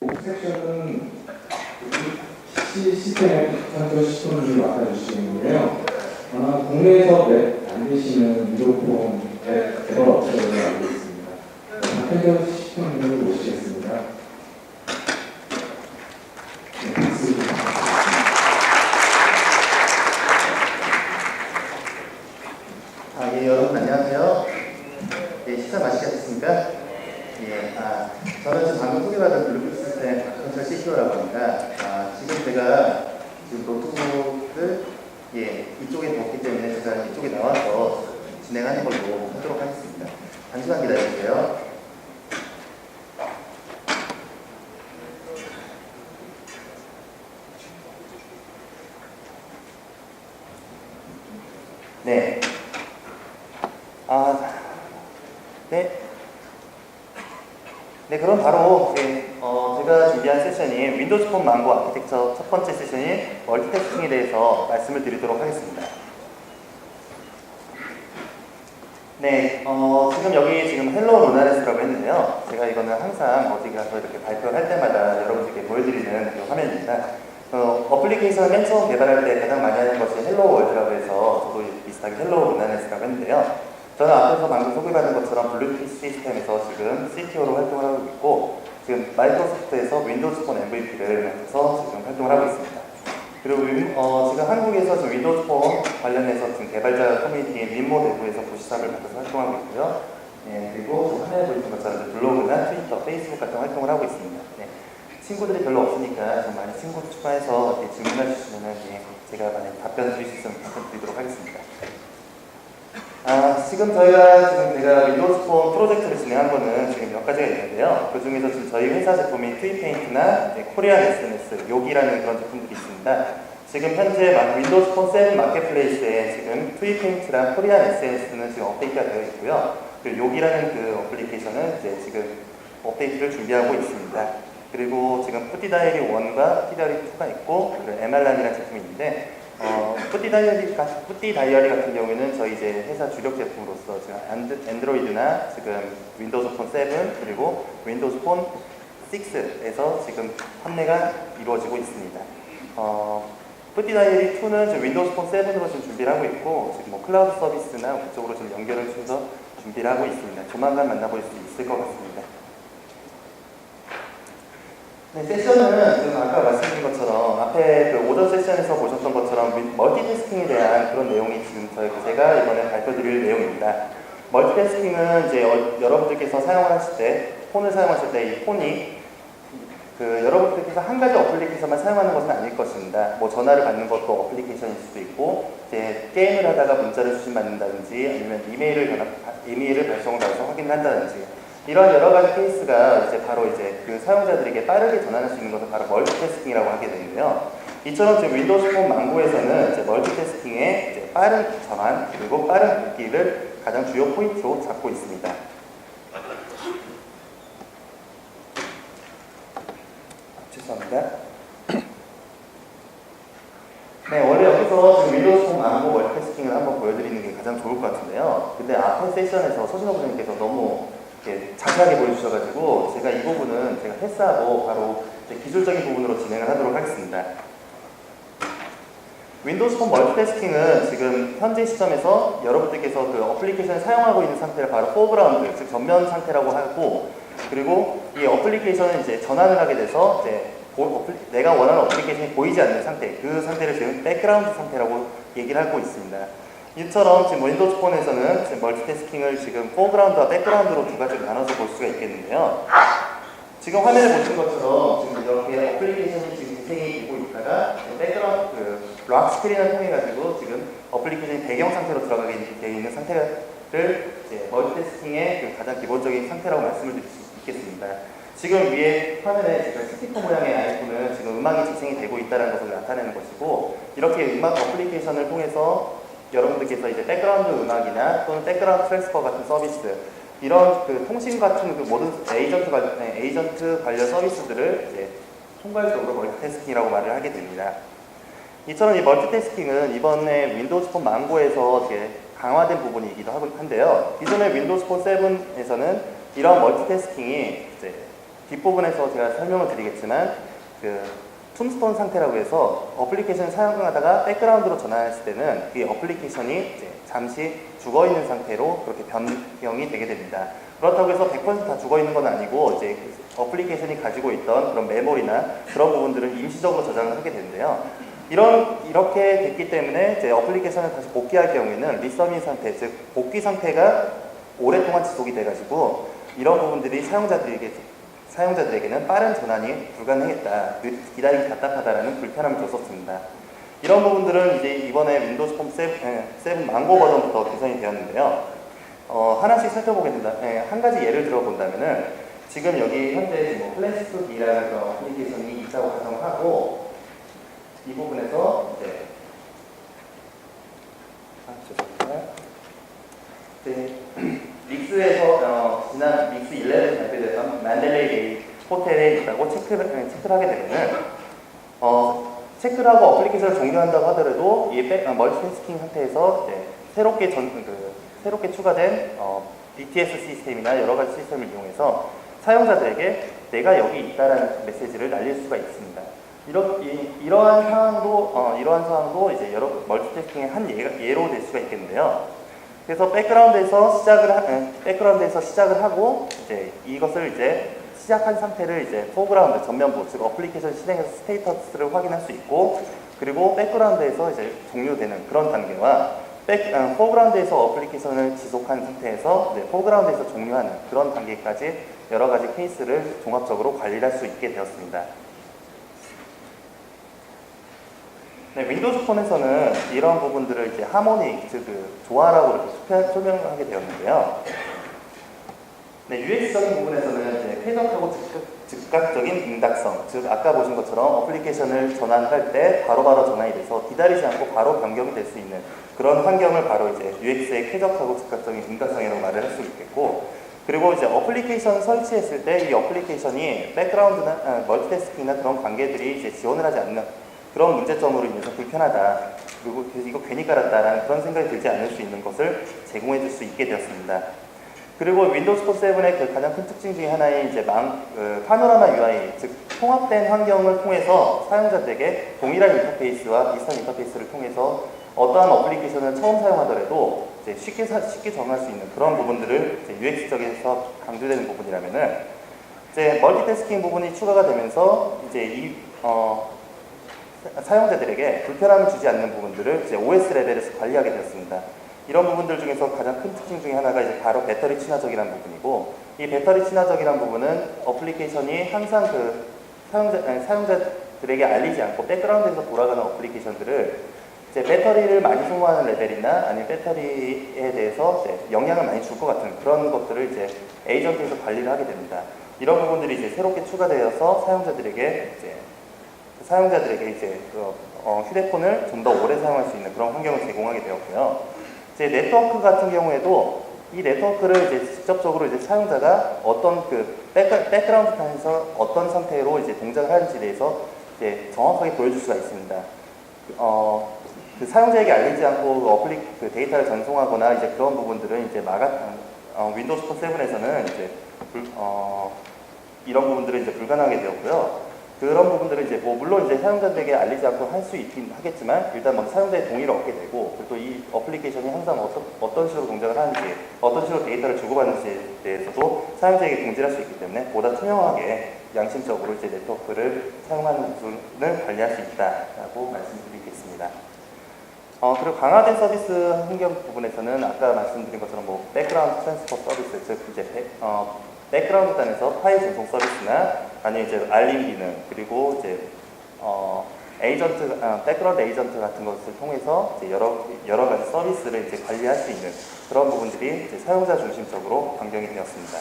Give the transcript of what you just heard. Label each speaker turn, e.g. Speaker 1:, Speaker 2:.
Speaker 1: 섹션은 시스템 컨트롤 시스템을 맡아주시는데요. 아마 국내에서 안 되시는 위도폼 앱 개발 업체로 알고 있습니다. 컨트롤 시스템을 모시겠습니다.
Speaker 2: 예, 여러분 안녕하세요. 예, 식사 맛있게 하셨습니까? 예, 저는 지금 방금 소개받은 블루투스 시스템 컨트롤 CTO라고 합니다. 지금 제가 지금 노트북을 이쪽에 뒀기 때문에 제가 이쪽에 나와서 진행하는 걸로 하도록 하겠습니다. 잠시만 기다려주세요. 네. 네, 그럼 바로 제가 준비한 세션인 윈도우즈 폰 망고 아키텍처 첫 번째 세션인 멀티태스킹에 대해서 말씀을 드리도록 하겠습니다. 네, 지금 여기 헬로 루나레스라고 했는데요. 제가 이거는 항상 어디 가서 이렇게 발표를 할 때마다 여러분들께 보여드리는 그 화면입니다. 어플리케이션을 맨 처음 개발할 때 가장 많이 하는 것이 헬로 월드라고 해서 저도 비슷하게 헬로 루나레스라고 했는데요. 저는 앞에서 방금 소개받은 것처럼 블루투스 시스템에서 지금 CTO로 활동을 하고 있고, 지금 마이크로소프트에서 윈도우즈 폰 MVP를 맡아서 지금 활동을 하고 있습니다. 그리고 지금 한국에서 지금 윈도우즈 폰 관련해서 지금 개발자 커뮤니티인 윈모 내부에서 부시사를 맡아서 활동하고 있고요. 네, 그리고 지금 화면에 보이는 것처럼 블로그나 트위터, 페이스북 같은 활동을 하고 있습니다. 네, 친구들이 별로 없으니까 좀 많이 친구 추가해서 질문해 주시면 제가 만약 답변 드릴 수 있으면 답변 드리도록 하겠습니다. 지금 제가 윈도우즈 폰 프로젝트를 진행한 거는 지금 몇 가지가 있는데요. 그 중에서 지금 저희 회사 제품인 트윗페인트나 코리안 SNS, 요기라는 그런 제품들이 있습니다. 지금 현재 윈도우즈 폰 7 마켓플레이스에 지금 트윗페인트랑 코리안 SNS는 지금 업데이트가 되어 있고요. 그리고 요기라는 그 어플리케이션은 이제 지금 업데이트를 준비하고 있습니다. 그리고 지금 푸디 다이어리 1과 푸디 다이어리 2가 있고, 그리고 MR란이라는 제품이 있는데, 푸디 다이어리 같은 경우에는 저희 이제 회사 주력 제품으로서 지금 안드로이드나 지금 윈도우즈 폰 7 그리고 윈도우즈 폰 6에서 지금 판매가 이루어지고 있습니다. 푸디 다이어리 2는 지금 윈도우즈 폰 7으로 지금 준비를 하고 있고, 지금 클라우드 서비스나 그쪽으로 지금 연결을 해서 준비를 하고 있습니다. 조만간 만나볼 수 있을 것 같습니다. 네, 세션은 지금 아까 말씀드린 것처럼 앞에 그 오전 세션에서 보셨던 것처럼 멀티태스킹에 대한 그런 내용이 지금 제가 이번에 발표드릴 내용입니다. 멀티태스킹은 이제 여러분들께서 사용을 하실 때, 폰을 사용하실 때 이 폰이 여러분들께서 한 가지 어플리케이션만 사용하는 것은 아닐 것입니다. 뭐 전화를 받는 것도 어플리케이션일 수도 있고, 이제 게임을 하다가 문자를 주신받는다든지, 아니면 이메일을 발송을 해서 확인을 한다든지, 이런 여러 가지 케이스가 바로 그 사용자들에게 빠르게 전환할 수 있는 것을 바로 멀티태스킹이라고 하게 되는데요. 이처럼 지금 윈도우즈 폰 망고에서는 멀티태스킹의 빠른 전환 그리고 빠른 복귀를 가장 주요 포인트로 잡고 있습니다. 죄송합니다. 네, 원래 여기서 지금 윈도우즈 폰 망고 멀티태스킹을 한번 보여드리는 게 가장 좋을 것 같은데요. 근데 앞에 세션에서 서진호 부장님께서 너무 자세하게 보여주셔가지고 제가 이 부분은 제가 패스하고 바로 기술적인 부분으로 진행을 하도록 하겠습니다. 윈도우즈 폰 멀티태스킹은 지금 현재 시점에서 여러분들께서 그 어플리케이션을 사용하고 있는 상태를 바로 포그라운드, 즉 전면 상태라고 하고, 그리고 이 어플리케이션은 이제 전환을 하게 돼서 내가 원하는 어플리케이션이 보이지 않는 상태, 그 상태를 지금 백그라운드 상태라고 얘기를 하고 있습니다. 이처럼 지금 윈도우즈 폰에서는 지금 멀티태스킹을 지금 포그라운드와 백그라운드로 두 가지로 나눠서 볼 수가 있겠는데요. 지금 화면에 보시는 것처럼 지금 이렇게 어플리케이션이 지금 재생이 되고 있다가 백그라운드 락 스크린을 통해 가지고 지금 어플리케이션이 배경 상태로 들어가게 되어 있는 상태를 이제 멀티태스킹의 가장 기본적인 상태라고 말씀을 드릴 수 있겠습니다. 지금 위에 화면에 지금 스티커 모양의 아이콘은 지금 음악이 재생이 되고 있다는 것을 나타내는 것이고, 이렇게 음악 어플리케이션을 통해서 여러분들께서 이제 백그라운드 음악이나 또는 백그라운드 트랜스퍼 같은 서비스, 이런 통신 같은 모든 에이전트 관련 서비스들을 이제 총괄적으로 멀티태스킹이라고 말을 하게 됩니다. 이처럼 이 멀티태스킹은 이번에 윈도우즈 폰 망고에서 강화된 부분이기도 한데요. 기존의 윈도우즈 폰 7에서는 이런 멀티태스킹이 이제 뒷부분에서 제가 설명을 드리겠지만 그 툼스톤 상태라고 해서 어플리케이션 사용하다가 백그라운드로 전환했을 때는 이 어플리케이션이 이제 잠시 죽어 있는 상태로 그렇게 변경이 되게 됩니다. 그렇다고 해서 100%다 죽어 있는 건 아니고 이제 어플리케이션이 가지고 있던 그런 메모리나 그런 부분들은 임시적으로 저장을 하게 되는데요. 이렇게 됐기 때문에 이제 어플리케이션을 다시 복귀할 경우에는 리서밍 상태, 즉 복귀 상태가 오랫동안 지속이 돼가지고 이런 부분들이 사용자들에게는 빠른 전환이 불가능했다, 기다리기 답답하다라는 불편함을 줬었습니다. 이런 부분들은 이제 이번에 윈도우즈 폼 7 망고 버전부터 개선이 되었는데요. 하나씩 살펴보겠습니다. 한 가지 예를 들어본다면은 지금 여기 현재 뭐 플래시스토디라는 그런 어플리케이션이 있다고 가정하고 이 부분에서 이제 죄송합니다. 믹스에서 지난 믹스 11에 발표됐던 만델레이 베이 호텔에 있다고 체크를 하게 되면은 체크를 하고 어플리케이션을 종료한다고 하더라도 이 멀티태스킹 상태에서 새롭게 추가된 BTS 시스템이나 여러 가지 시스템을 이용해서 사용자들에게 내가 여기 있다라는 메시지를 날릴 수가 있습니다. 이러한 상황도 이제 여러 멀티태스킹의 한 예로 될 수가 있겠는데요. 그래서 백그라운드에서 시작을 하고 이제 이것을 이제 시작한 상태를 이제 포그라운드 전면부, 즉 어플리케이션 실행에서 스테이터스를 확인할 수 있고, 그리고 백그라운드에서 이제 종료되는 그런 단계와 포그라운드에서 어플리케이션을 지속한 상태에서 포그라운드에서 종료하는 그런 단계까지 여러 가지 케이스를 종합적으로 관리할 수 있게 되었습니다. 윈도우즈 폰에서는 이런 부분들을 이제 하모니, 즉 조화라고 이렇게 설명하게 되었는데요. UX적인 부분에서는 이제 쾌적하고 즉각적인 응답성, 즉 아까 보신 것처럼 어플리케이션을 전환할 때 바로바로 전환이 돼서 기다리지 않고 바로 변경이 될 수 있는 그런 환경을 바로 이제 UX의 쾌적하고 즉각적인 응답성이라고 말을 할 수 있겠고, 그리고 이제 어플리케이션 설치했을 때 이 어플리케이션이 백그라운드나 멀티태스킹이나 그런 관계들이 이제 지원을 하지 않는 그런 문제점으로 인해서 불편하다, 그리고 이거 괜히 깔았다라는 그런 생각이 들지 않을 수 있는 것을 제공해 줄 수 있게 되었습니다. 그리고 윈도우즈 폰 7의 그 가장 큰 특징 중에 하나인 이제 파노라마 UI, 즉 통합된 환경을 통해서 사용자들에게 동일한 인터페이스와 비슷한 인터페이스를 통해서 어떠한 어플리케이션을 처음 사용하더라도 이제 쉽게 적응할 수 있는 그런 부분들을 이제 UX 쪽에서 강조되는 부분이라면은 이제 멀티태스킹 부분이 추가가 되면서 이제 사용자들에게 불편함을 주지 않는 부분들을 이제 OS 레벨에서 관리하게 되었습니다. 이런 부분들 중에서 가장 큰 특징 중에 하나가 이제 바로 배터리 친화적이라는 부분이고, 이 배터리 친화적이라는 부분은 어플리케이션이 항상 그 사용자들에게 알리지 않고 백그라운드에서 돌아가는 어플리케이션들을 이제 배터리를 많이 소모하는 레벨이나 아니면 배터리에 대해서 이제 영향을 많이 줄 것 같은 그런 것들을 이제 에이전트에서 관리를 하게 됩니다. 이런 부분들이 이제 새롭게 추가되어서 사용자들에게 이제 휴대폰을 좀 더 오래 사용할 수 있는 그런 환경을 제공하게 되었고요. 이제 네트워크 같은 경우에도 이 네트워크를 이제 직접적으로 이제 사용자가 어떤 그 백그라운드 상에서 어떤 상태로 이제 동작을 하는지에 대해서 이제 정확하게 보여줄 수가 있습니다. 그 사용자에게 알리지 않고 그 데이터를 전송하거나 이제 그런 부분들은 이제 윈도우즈 폰 7에서는 이제 이런 부분들은 이제 불가능하게 되었고요. 그런 부분들은 이제 물론 이제 사용자들에게 알리지 않고 할 수 있긴 하겠지만 일단 사용자의 동의를 얻게 되고, 그리고 또 이 어플리케이션이 항상 어떤 식으로 동작을 하는지, 어떤 식으로 데이터를 주고받는지에 대해서도 사용자에게 공지할 수 있기 때문에 보다 투명하게 양심적으로 이제 네트워크를 사용하는 부분을 관리할 수 있다라고 말씀드리겠습니다. 그리고 강화된 서비스 환경 부분에서는 아까 말씀드린 것처럼 백그라운드 트랜스퍼 서비스, 즉 이제 백그라운드 단에서 파일 전송 서비스나 아니면 이제 알림 기능, 그리고 이제 백그라운드 에이전트 같은 것을 통해서 이제 여러 가지 서비스를 이제 관리할 수 있는 그런 부분들이 이제 사용자 중심적으로 변경이 되었습니다.